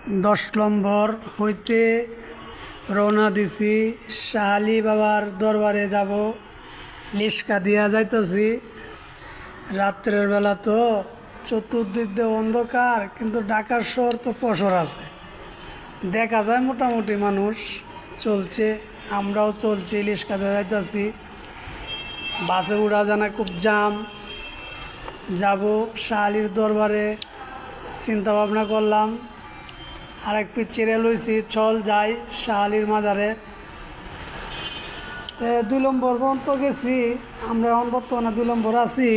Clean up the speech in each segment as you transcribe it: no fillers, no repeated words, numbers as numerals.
10 নম্বর হইতে রওনা দিছি। শাহ বাবার দরবারে যাব। লিস্কা দিয়া যাইতেছি। রাত্রের বেলা তো চতুর্দিক দিয়ে অন্ধকার, কিন্তু ঢাকার শহর তো প্রসর আছে, দেখা যায় মোটামুটি মানুষ চলছে। আমরাও চলছি, লিস্কা দিয়ে যাইতেছি। বাসে উড়া জানা খুব জাম। যাব শাহ দরবারে, চিন্তা ভাবনা করলাম। আরেক পিছিয়ে লইছি, চল যাই শাহ মাজারে। 2 নম্বর পর্যন্ত গেছি আমরা, এখন বর্তমানে 2 নম্বর আছি।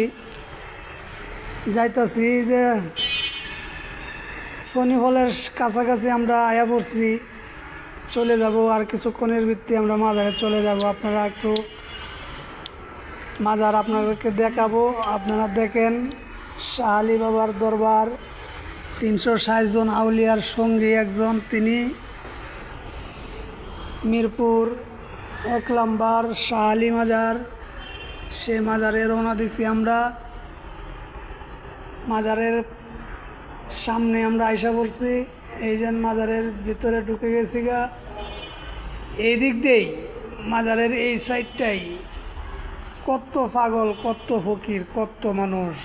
যাইতাছি যে শনি হলের কাছাকাছি আমরা আয়া পড়ছি। চলে যাব আর কিছুক্ষণের ভিত্তি আমরা মাজারে চলে যাব। আপনারা একটু মাজার আপনাদেরকে দেখাবো, আপনারা দেখেন। শাহ বাবার দরবার, 360 জন আউলিয়ার সঙ্গী একজন তিনি। মিরপুর 1 নম্বর শাহ মাজার, সে মাজারে রওনা দিছি আমরা। মাজারের সামনে আমরা আইসা পড়ছি। এই যে মাজারের ভিতরে ঢুকে গেছি গা। এই দিক দিয়েই মাজারের এই সাইডটাই কত পাগল, কত ফকির, কত মানুষ।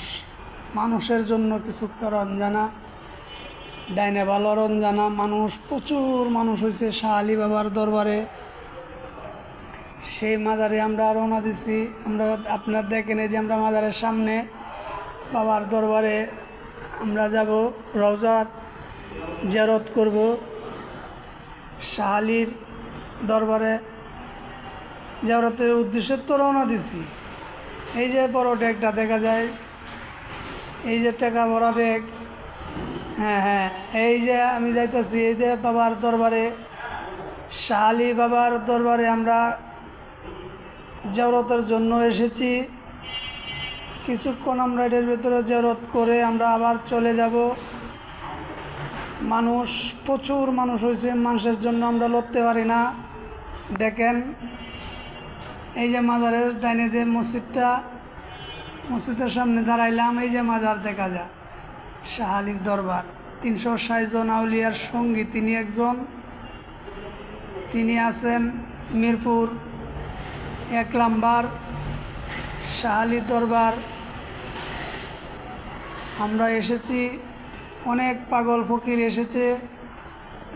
মানুষের জন্য কিছু করণ জানা, ডাইনে ভালোরণ জানা মানুষ, প্রচুর মানুষ হয়েছে শাহ বাবার দরবারে। সেই মাজারে আমরা রওনা দিছি। আমরা আপনারা দেখেন, এই যে আমরা মাজারের সামনে বাবার দরবারে আমরা যাব, রওজা জিয়ারত করব। শাহ দরবারে জিয়ারতের উদ্দেশ্যে তো রওনা দিছি। এই যে বড় ডেকটা দেখা যায়, এই যে টাকা বড় ডেক, হ্যাঁ, এই যে আমি যাইতেছি এই যে বাবার দরবারে, শাহ বাবার দরবারে আমরা জিয়ারতের জন্য এসেছি। কিছুক্ষণ আমরা এটার ভিতরে জিয়ারত করে আমরা আবার চলে যাব। মানুষ, প্রচুর মানুষ হয়েছে, মানুষের জন্য আমরা লড়তে পারি না। দেখেন এই যে মাজারের ডাইনে যে মসজিদটা, মসজিদের সামনে দাঁড়াইলাম। এই যে মাজার দেখা যায়, শাহ দরবার, 360 জন আউলিয়ার সঙ্গী তিনি একজন। তিনি আছেন মিরপুর 1 নম্বর শাহ দরবার। আমরা এসেছি, অনেক পাগল ফকির এসেছে।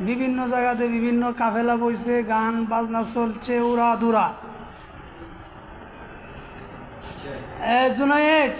বিভিন্ন জায়গাতে বিভিন্ন কাফেলা বইছে, গান বাজনা চলছে, উড়া দুরা। জুনায়েদ।